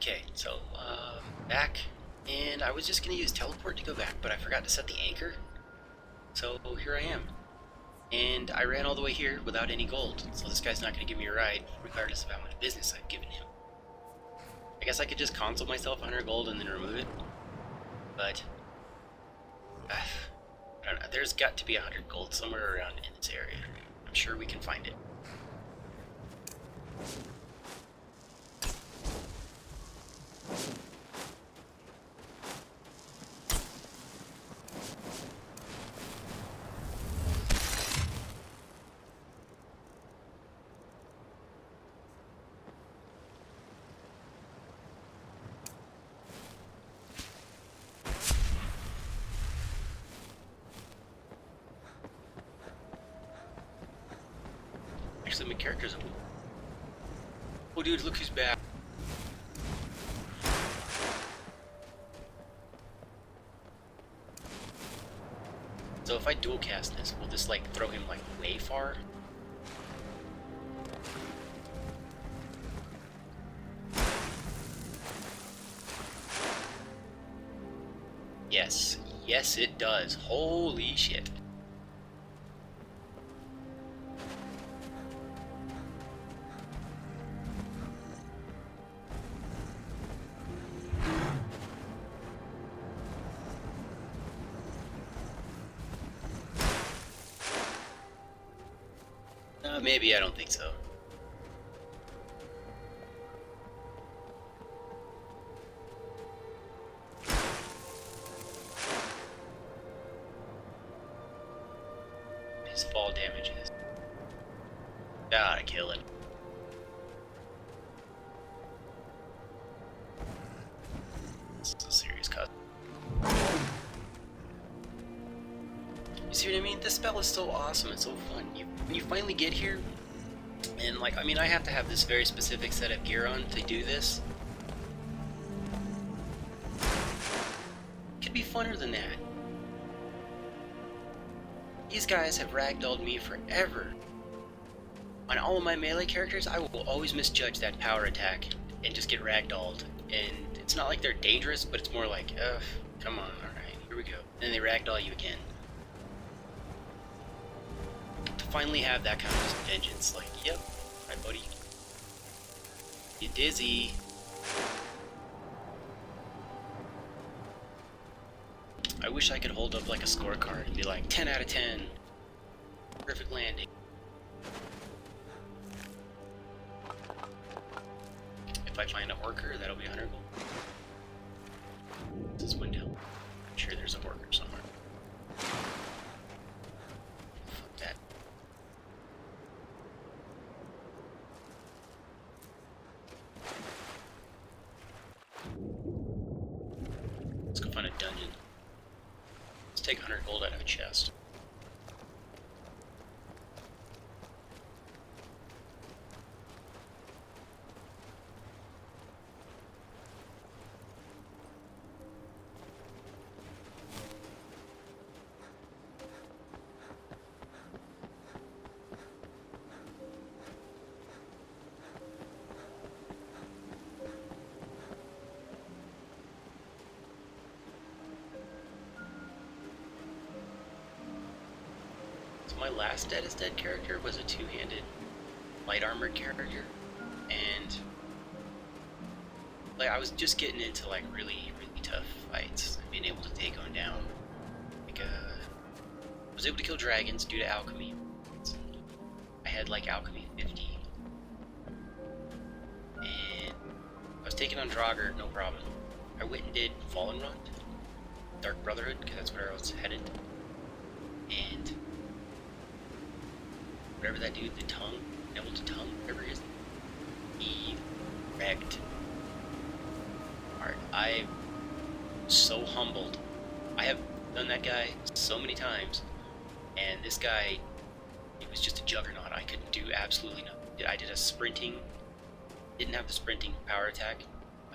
Okay, so back, and I was just gonna use teleport to go back, but I forgot to set the anchor. So here I am, and I ran all the way here without any gold. So this guy's not gonna give me a ride, regardless of how much business I've given him. I guess I could just console myself 100 gold and then remove it, but I don't know. There's got to be 100 gold somewhere around in this area. I'm sure we can find it. Actually, my character's oh dude, look who's back. So if I dual cast this, will this like throw him like way far? Yes, yes it does. Holy shit. Maybe, I don't think so. His fall damage is... Gotta kill it. This is a serious cut. You see what I mean? This spell is so awesome, it's so fun. When you finally get here, and like, I mean, I have to have this very specific set of gear on to do this. It could be funner than that. These guys have ragdolled me forever. On all of my melee characters, I will always misjudge that power attack and just get ragdolled. And it's not like they're dangerous, but it's more like, come on, alright, here we go. And then they ragdoll you again. To finally have that kind of vengeance, like, yep, hi buddy. You dizzy. I wish I could hold up like a scorecard and be like 10 out of 10. Perfect landing. If I find a worker, that'll be 100 gold. This window. I'm sure there's a worker somewhere. Fuck that. Let's go find a dungeon. Let's take 100 gold out of a chest. My last Dead is Dead character was a two-handed light armored character, and like I was just getting into like really tough fights and being able to take them down. Like I was able to kill dragons due to alchemy. I had like alchemy 50, and I was taking on Draugr, no problem. I went and did Fallen Run, Dark Brotherhood, because that's where I was headed, and whatever that dude, the tongue, Neville to tongue, whatever it is, he wrecked. Alright, I'm so humbled. I have done that guy so many times, and this guy, he was just a juggernaut. I could do absolutely nothing. I did a sprinting, didn't have the sprinting power attack.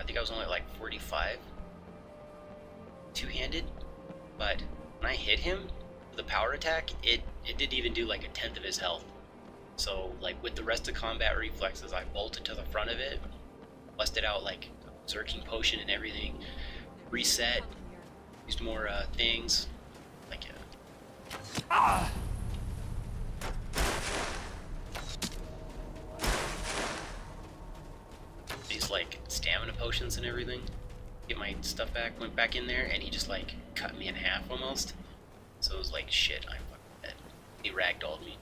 I think I was only at like 45, two-handed, but when I hit him, the power attack, it didn't even do like a tenth of his health. So like with the rest of combat reflexes, I bolted to the front of it, busted out like searching potion and everything. Reset, used more things. Like, these like stamina potions and everything. Get my stuff back, went back in there, and he just like cut me in half almost. So it was like, shit, I'm fucking dead. He ragdolled me.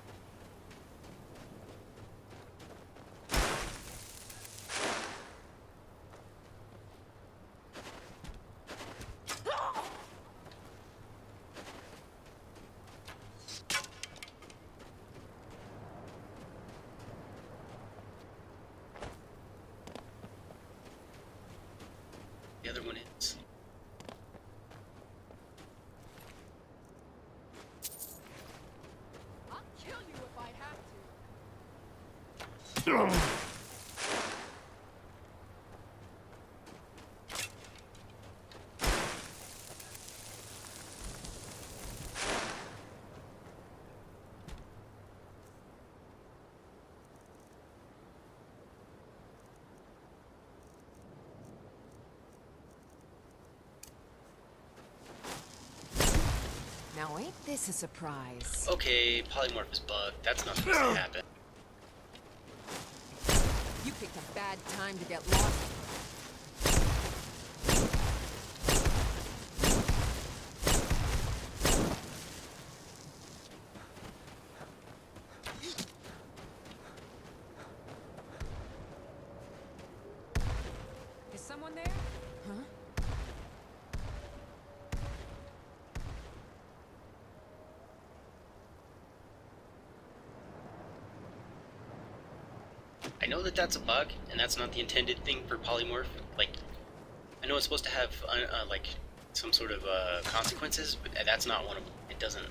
The other one is. I'll kill you if I have to. Now ain't this a surprise? Okay, polymorph is bugged. That's not supposed to happen. You picked a bad time to get lost. Is someone there? Huh? I know that that's a bug, and that's not the intended thing for polymorph. Like, I know it's supposed to have like some sort of consequences, but that's not one of them. It doesn't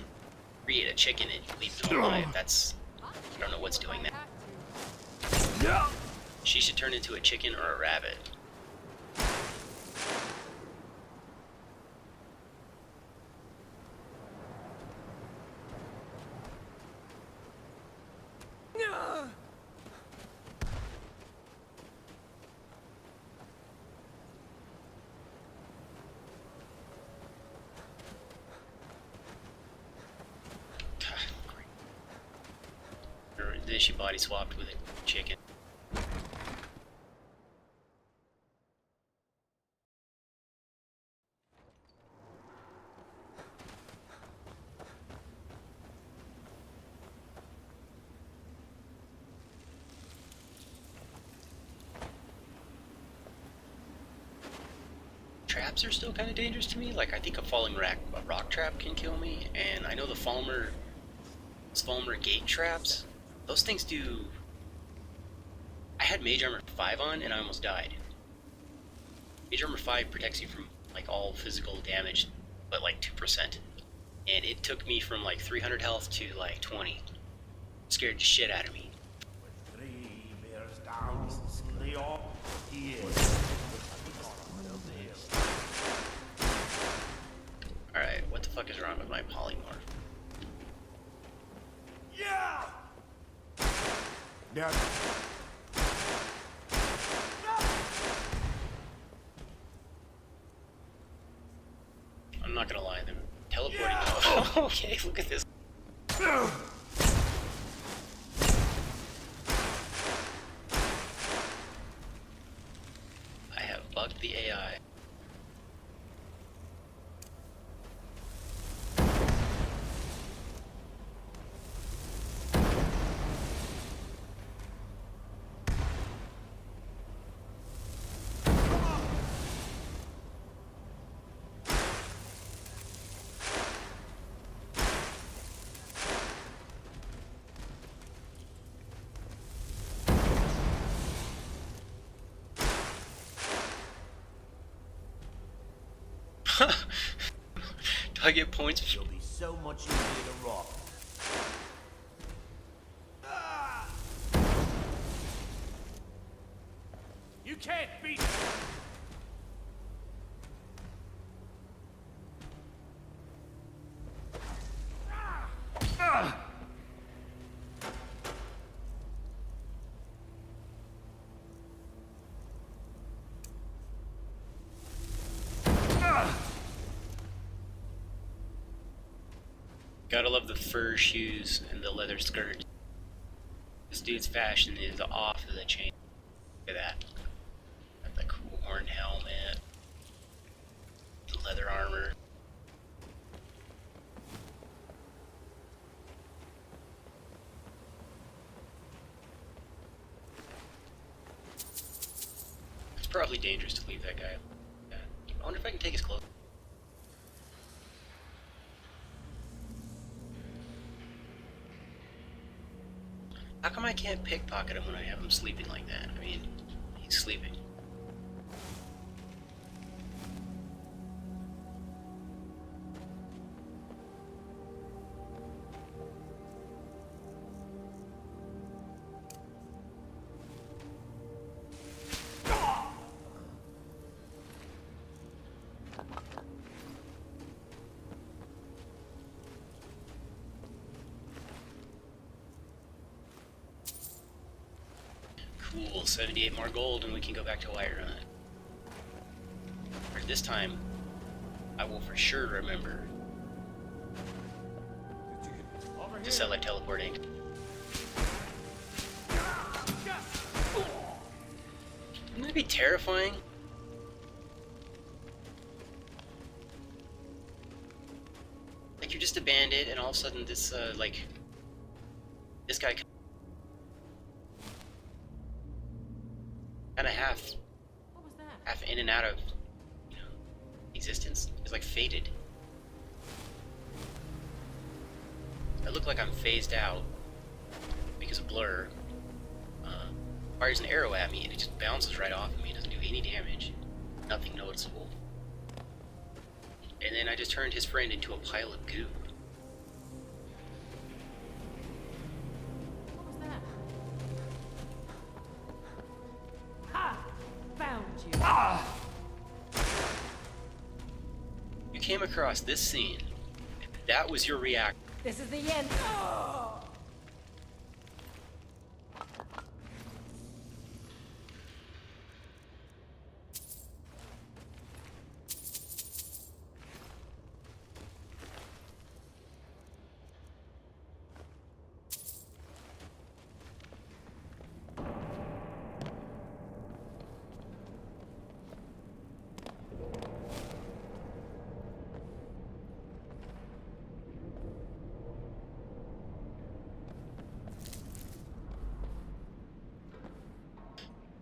create a chicken and you leave it alive. That's, I don't know what's doing that. She should turn into a chicken or a rabbit. Or then she body swapped with a chicken. Traps are still kind of dangerous to me. Like, I think a rock trap can kill me, and I know the Falmer gate traps. Those things do. I had Mage Armor 5 on, and I almost died. Mage Armor 5 protects you from like all physical damage, but like 2%, and it took me from like 300 health to like 20. Scared the shit out of me. Alright, what the fuck is wrong with my polymorph? Yeah! Yeah. I'm not gonna lie, them teleporting. Oh, okay, look at this. I have bugged the AI. Do I get points? You'll be so much easier to rob. You can't beat it. Gotta love the fur shoes and the leather skirt. This dude's fashion is off the chain. Look at that. Got the cool horn helmet, the leather armor. It's probably dangerous to leave that guy. I wonder if I can take his clothes. How come I can't pickpocket him when I have him sleeping like that? I mean, he's sleeping. Cool, 78 more gold and we can go back to Whiterun. Or this time, I will for sure remember Over to here. sell that teleporting. Wouldn't that be terrifying? Like you're just a bandit and all of a sudden this, this guy kind of half What was that? half in and out of, you know, existence. It's like faded. I look like I'm phased out because of blur. Fires an arrow at me and it just bounces right off of me. It doesn't do any damage. Nothing noticeable. And then I just turned his friend into a pile of goo. What was that? Ha! Found you. You came across this scene. And that was your reaction. This is the end.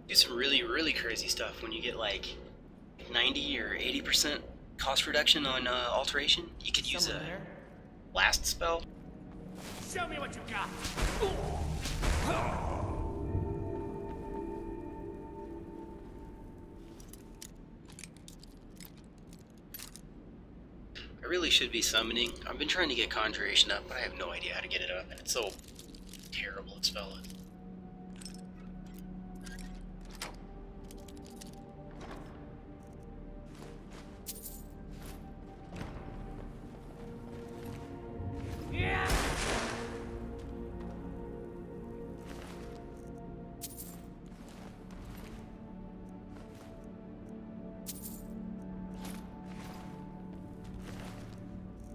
Do some really crazy stuff when you get like 90 or 80% cost reduction on alteration. You could use Someone a there? blast spell. Show me what you got. I really should be summoning. I've been trying to get Conjuration up, but I have no idea how to get it up, and it's so terrible at spelling. Yeah.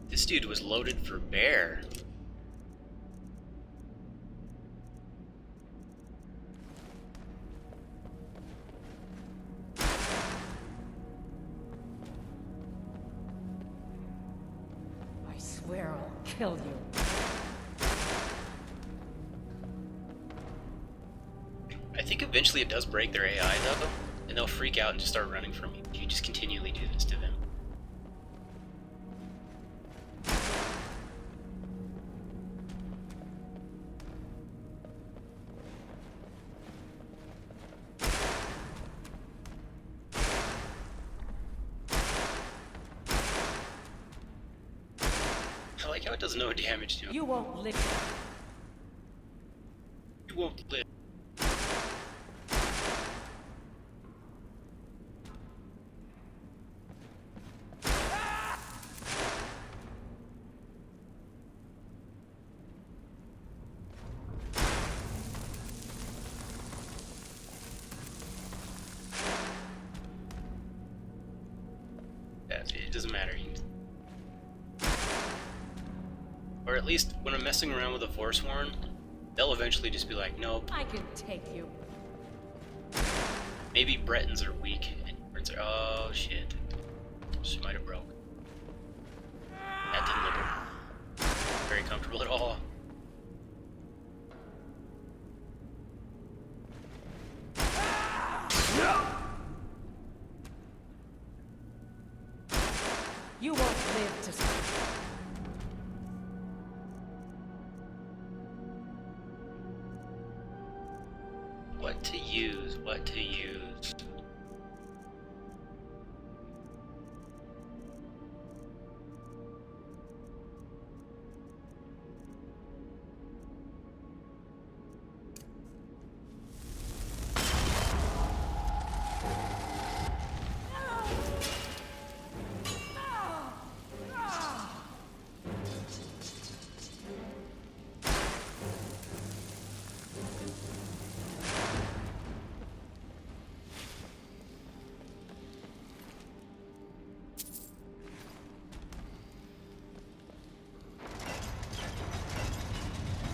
This dude was loaded for bear. I swear I'll kill you. I think eventually it does break their AI though, and they'll freak out and just start running from you. You just continually do this to them. I like how it does no damage to him. You won't live. You won't live. It doesn't matter. Or at least when I'm messing around with a Forsworn, they'll eventually just be like, nope. I can take you. Maybe Bretons are weak. And Britons are, oh shit. She might have broke. That didn't look very comfortable at all. You won't live to see. What to use? What to use?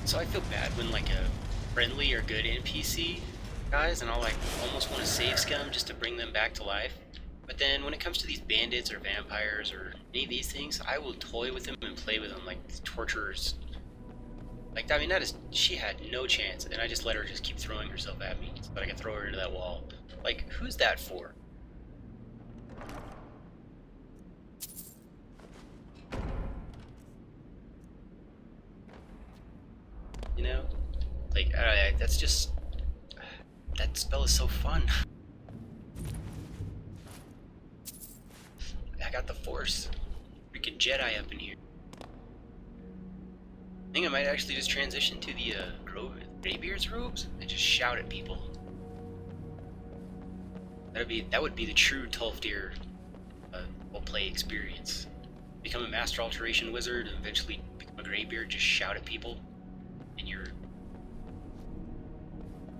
So I feel bad when like a friendly or good NPC dies, and I'll like almost want to save scum just to bring them back to life. But then when it comes to these bandits or vampires or any of these things, I will toy with them and play with them like torturers. Like, I mean, that is, she had no chance, and I just let her just keep throwing herself at me so that I can throw her into that wall. Like, who's that for? You know? Like, that's just... That spell is so fun. I got the Force. Freaking Jedi up in here. I think I might actually just transition to the Greybeard's robes and just shout at people. That would be the true Tolfdir roleplay experience. Become a master alteration wizard and eventually become a Greybeard, just shout at people in your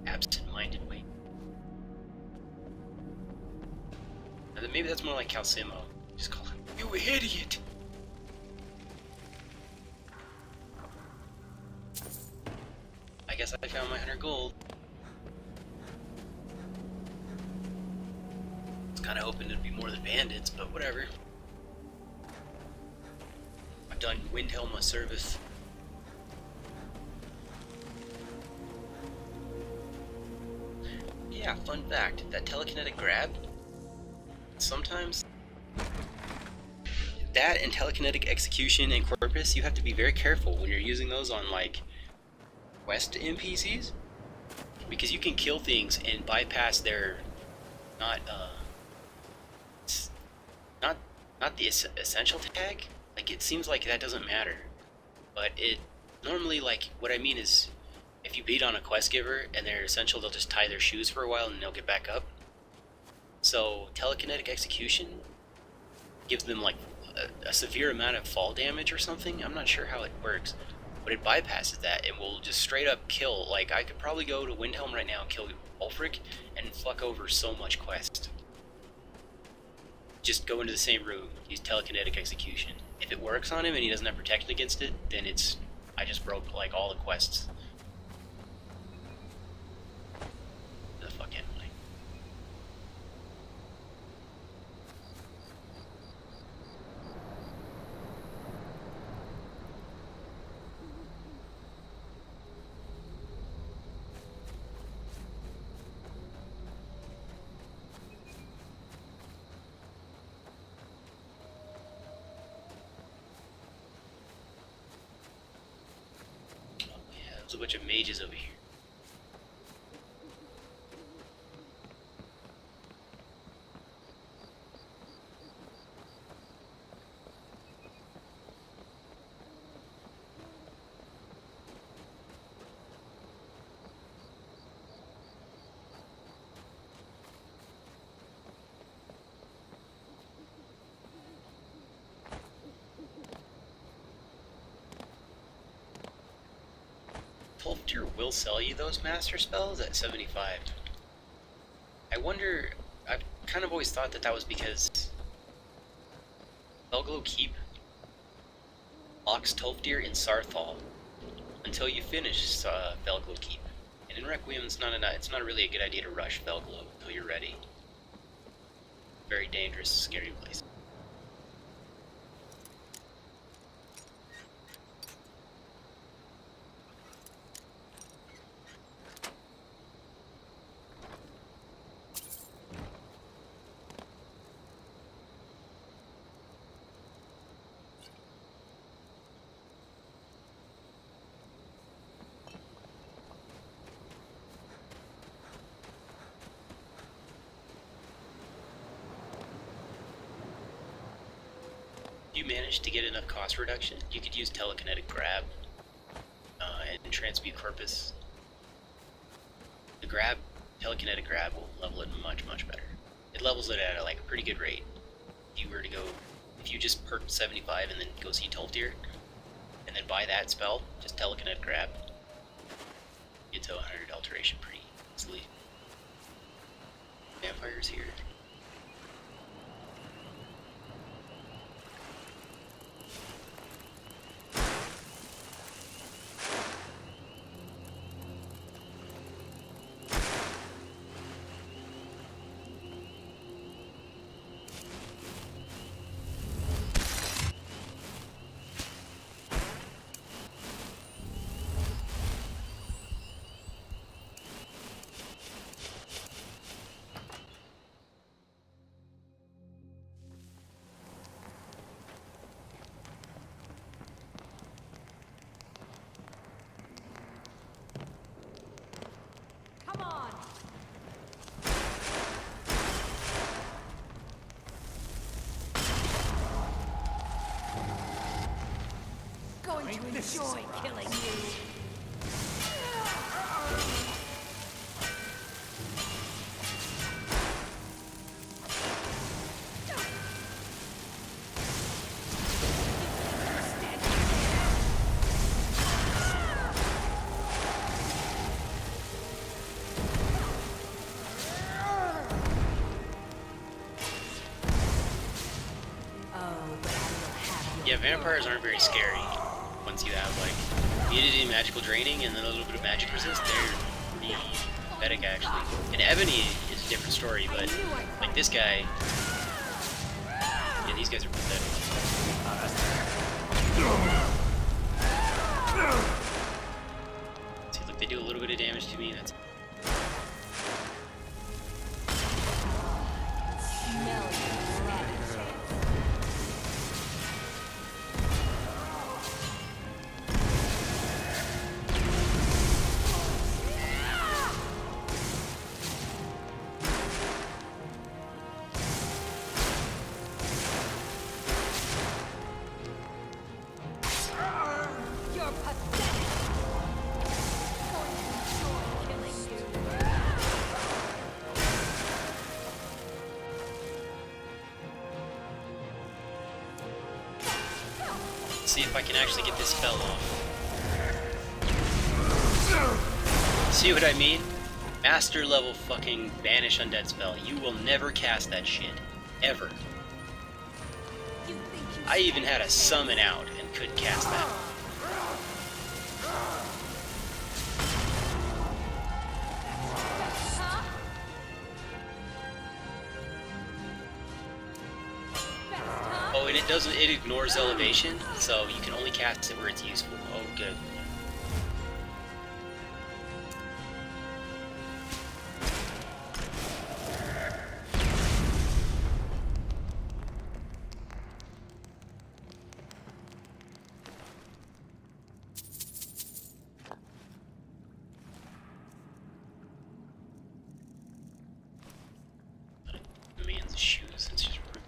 absent-minded way. And then maybe that's more like Calcimo. Just call him, "You idiot!" I guess I found my 100 gold. I was kinda hoping it'd be more than bandits, but whatever. I've done Windhelm a service. Yeah, fun fact, that telekinetic grab, sometimes that and telekinetic execution and corpus, you have to be very careful when you're using those on like quest NPCs, because you can kill things and bypass their not the essential tag. Like, it seems like that doesn't matter, but it normally, like, what I mean is if you beat on a quest giver and they're essential, they'll just tie their shoes for a while and they'll get back up. So telekinetic execution gives them like a severe amount of fall damage or something. I'm not sure how it works, but it bypasses that and will just straight up kill. Like, I could probably go to Windhelm right now and kill Ulfric and fuck over so much quest. Just go into the same room, use telekinetic execution. If it works on him and he doesn't have protection against it, then I just broke like all the quests. The fuck am I? There's a bunch of mages over here. Tolfdir will sell you those master spells at 75. I wonder, I've kind of always thought that that was because Spellglow Keep Ox Tolfdir in Sarthal until you finish Velglo Keep. And in Requiem, it's not really a good idea to rush Velglo until you're ready. Very dangerous, scary place. If you manage to get enough cost reduction, you could use telekinetic grab and transmute corpus. The telekinetic grab will level it much better. It levels it at like a pretty good rate. If you just perk 75 and then go see Tolfdir, and then buy that spell, just telekinetic grab, get to 100 alteration pretty easily. Vampires here. Come on! Going to enjoy killing you. Yeah, vampires aren't very scary. Once you have like immunity, magical draining, and then a little bit of magic resist, they're pretty pathetic actually. And Ebony is a different story, but like this guy, yeah, these guys are pathetic. See, look, they do a little bit of damage to me. That's You're pathetic! Going to enjoy killing you. Let's see if I can actually get this spell off. See what I mean? Master level fucking banish undead spell. You will never cast that shit. Ever. I even had a summon out and could cast that. Oh, and it ignores elevation, so you can only cast it where it's useful. Oh, good. Man's shoes. It's just rude.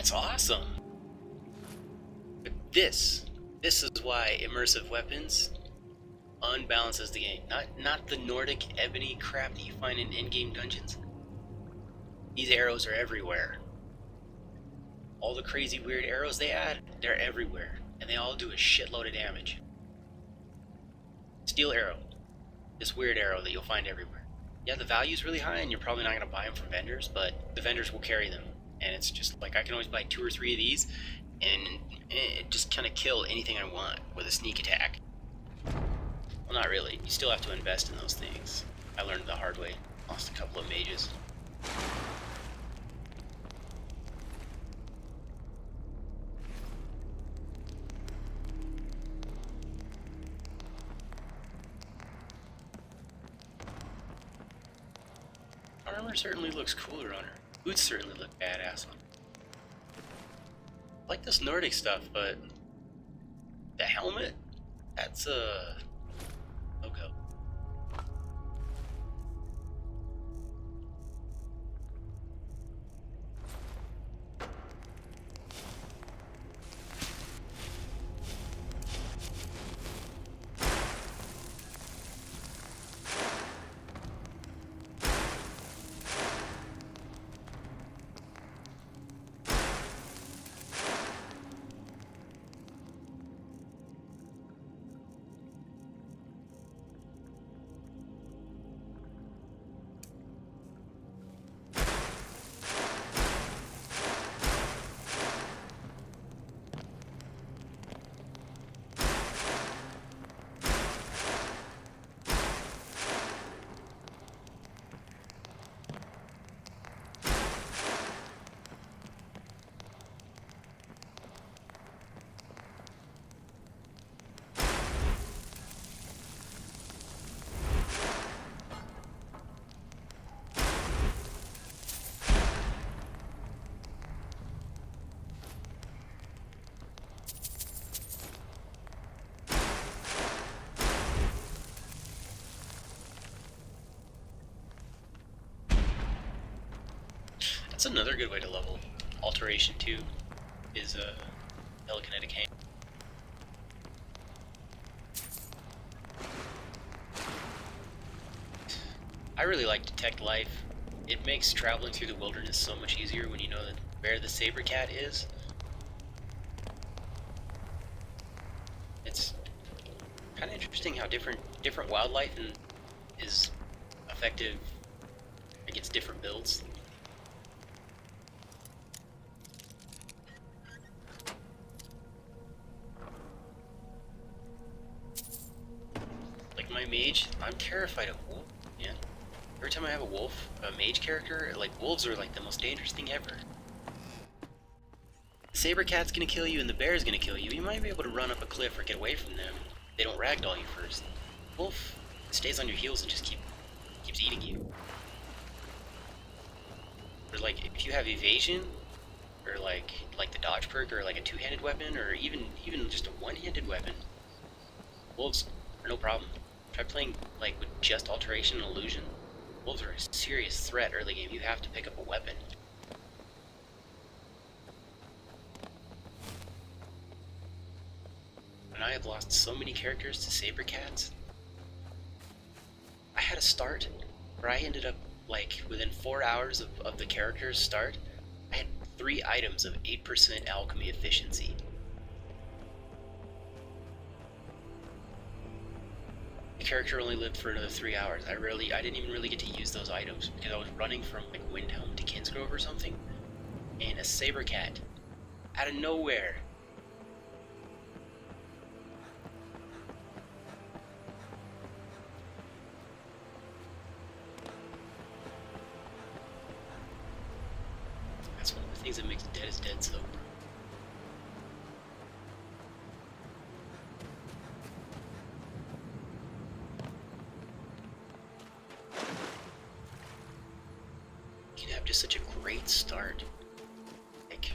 That's awesome. But this is why immersive weapons unbalances the game. Not the Nordic ebony crap that you find in in-game dungeons. These arrows are everywhere. All the crazy weird arrows they add, they're everywhere. And they all do a shitload of damage. Steel arrow. This weird arrow that you'll find everywhere. Yeah, the value's really high and you're probably not going to buy them from vendors, but the vendors will carry them. And it's just like I can always buy 2 or 3 of these and just kind of kill anything I want with a sneak attack. Well, not really. You still have to invest in those things. I learned the hard way. Lost a couple of mages. Armor certainly looks cooler on her. Boots certainly look badass on her. I like this Nordic stuff, but the helmet, that's a no-go. That's another good way to level. Alteration 2 is a telekinetic hand. I really like Detect Life. It makes traveling through the wilderness so much easier when you know that where the saber cat is. It's kind of interesting how different wildlife is effective against different builds. My mage, I'm terrified of wolves, man. Every time I have a mage character, like wolves are like the most dangerous thing ever. The saber cat's gonna kill you and the bear's gonna kill you. You might be able to run up a cliff or get away from them. They don't ragdoll you first. Wolf stays on your heels and just keeps eating you. Or like if you have evasion, or like the dodge perk, or like a 2-handed weapon, or even just a 1-handed weapon, wolves are no problem. Try playing like with just alteration and illusion. Wolves are a serious threat early game. You have to pick up a weapon. And I have lost so many characters to saber cats. I had a start where I ended up like within 4 hours of the character's start, I had 3 items of 8% alchemy efficiency. The character only lived for another 3 hours. I didn't even really get to use those items because I was running from like Windhelm to Kinsgrove or something, and a saber cat out of nowhere. That's one of the things that makes Dead is Dead so. Just such a great start. Like,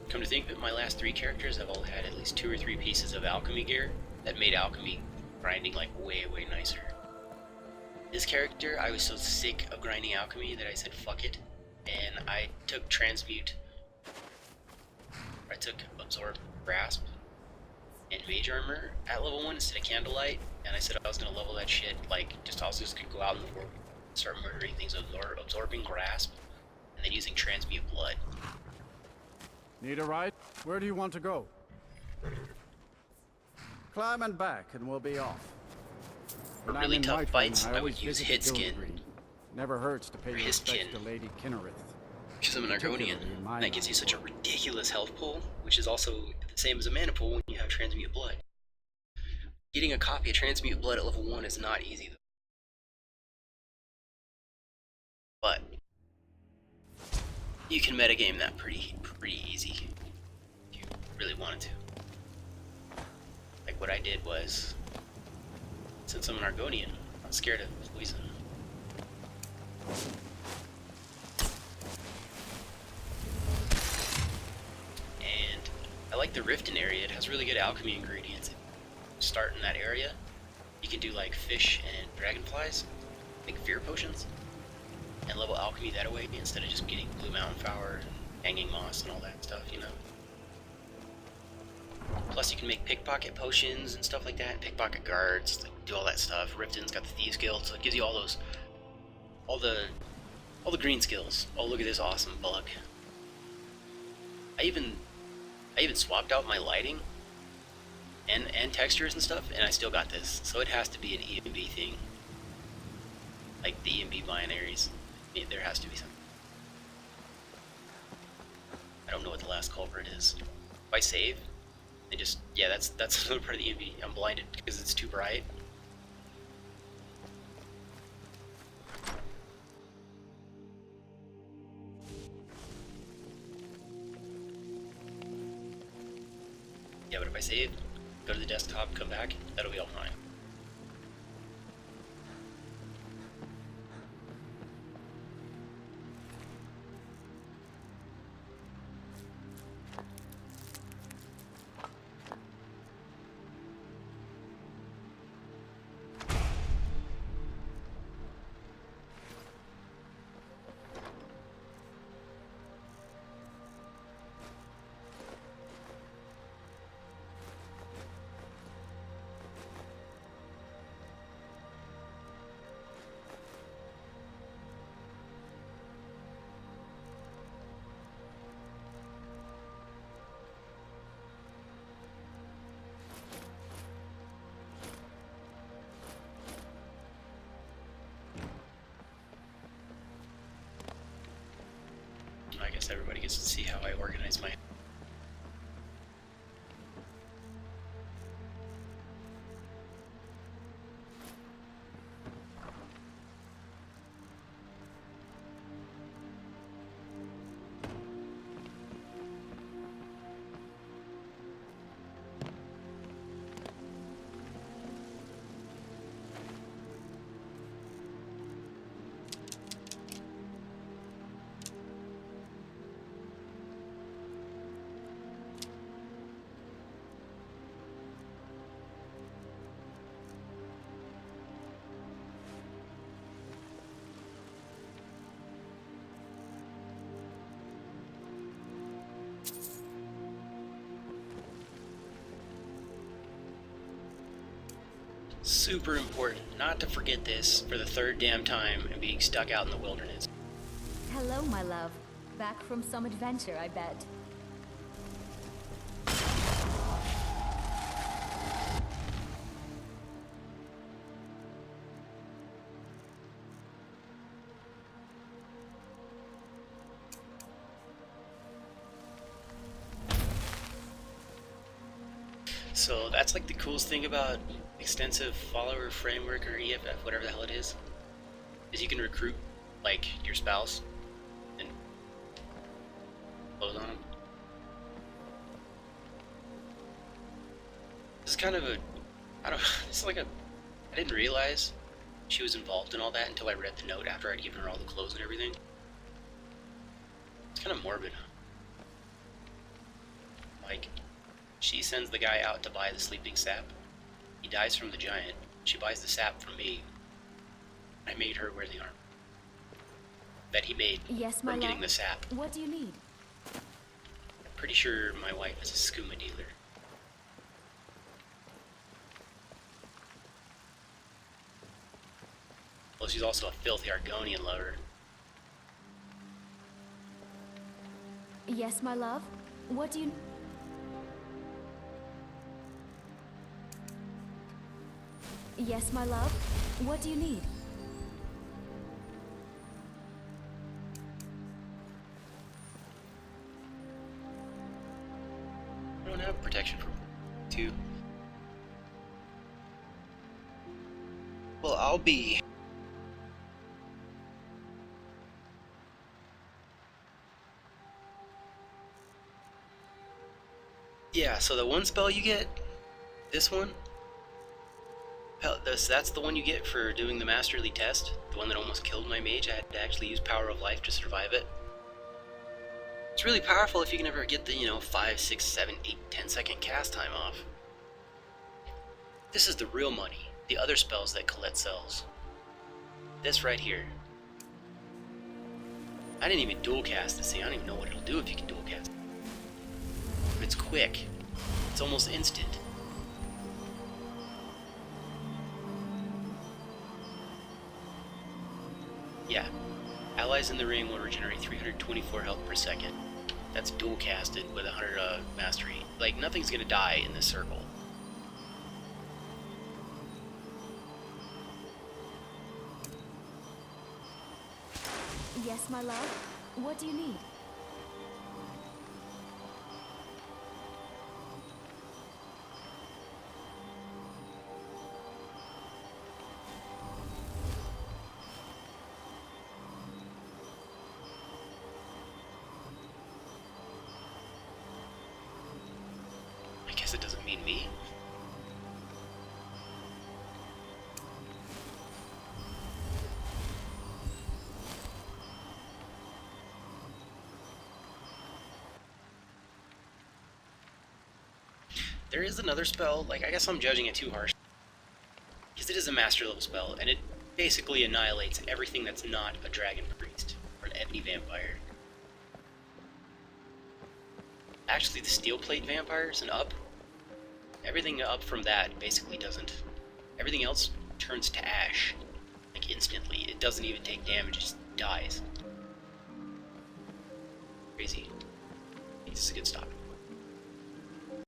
come to think that my last 3 characters have all had at least 2 or 3 pieces of alchemy gear that made alchemy grinding like way nicer. This character, I was so sick of grinding alchemy that I said fuck it, and I took transmute. I took absorb grasp and mage armor at level 1 instead of candlelight, and I said I was gonna level that shit, like, I was just gonna go out in the world, start murdering things, absorbing grasp, and then using transmute blood. Need a ride? Where do you want to go? Climb and back, and we'll be off. For When I'm really in tough Whiterun, fights, I always would use visit hit the skin. Gilligreen. Never hurts to pay Or your his respects kin. to Lady Kinnereth. Because I'm an Argonian, Particularly in my and that gives you line such a of work. ridiculous health pool, which is also the same as a mana pool when you have transmute blood. Getting a copy of transmute blood at level 1 is not easy, though. But you can metagame that pretty easy if you really wanted to. Like what I did was, since I'm an Argonian, I'm scared of poison. And I like the Riften area. It has really good alchemy ingredients. Start in that area. You can do like fish and dragonflies, like fear potions, and level alchemy that way instead of just getting blue mountain flower and hanging moss and all that stuff, you know. Plus you can make pickpocket potions and stuff like that, pickpocket guards, like, do all that stuff. Riften's got the Thieves Guild, so it gives you all those, all the green skills. Oh, look at this awesome bug. I even swapped out my lighting and textures and stuff, and I still got this. So it has to be an EMB thing, like the EMB binaries. Yeah, there has to be something. I don't know what the last culprit is. If I save, they just, yeah, that's another part of the EMB. I'm blinded because it's too bright. Yeah, but if I save, go to the desktop, come back, that'll be all fine. I guess everybody gets to see how I organize my... Super important not to forget this for the third damn time and being stuck out in the wilderness. Hello, my love. Back from some adventure, I bet. So that's like the coolest thing about extensive follower framework or EFF, whatever the hell it is you can recruit like your spouse and close on them. This is kind of a, I don't, this is like a, I didn't realize she was involved in all that until I read the note after I'd given her all the clothes and everything. It's kind of morbid. Like, she sends the guy out to buy the sleeping sap. He dies from the giant. She buys the sap from me. I made her wear the armor that he made Yes, my from getting love. the sap. What do you need? I'm pretty sure my wife is a skooma dealer. Well, she's also a filthy Argonian lover. Yes, my love. What do you... Yes, my love. What do you need? I don't have protection for 2. Well, I'll be... Yeah, so the one spell you get, this one, that's the one you get for doing the Masterly test, the one that almost killed my mage. I had to actually use Power of Life to survive it. It's really powerful if you can ever get the, 5, 6, 7, 8, 10 second cast time off. This is the real money, the other spells that Colette sells. This right here. I didn't even dual cast this thing. I don't even know what it'll do if you can dual cast. But it's quick. It's almost instant. Yeah. Allies in the ring will regenerate 324 health per second. That's dual casted with 100 mastery. Like, nothing's gonna die in this circle. Yes, my love. What do you need? I guess it doesn't mean me. There is another spell, like, I guess I'm judging it too harsh. Because it is a master level spell, and it basically annihilates everything that's not a dragon priest or an ebony vampire. Actually, the steel plate vampires and up, everything up from that basically doesn't. Everything else turns to ash, like instantly. It doesn't even take damage, it just dies. Crazy. I think this is a good stop.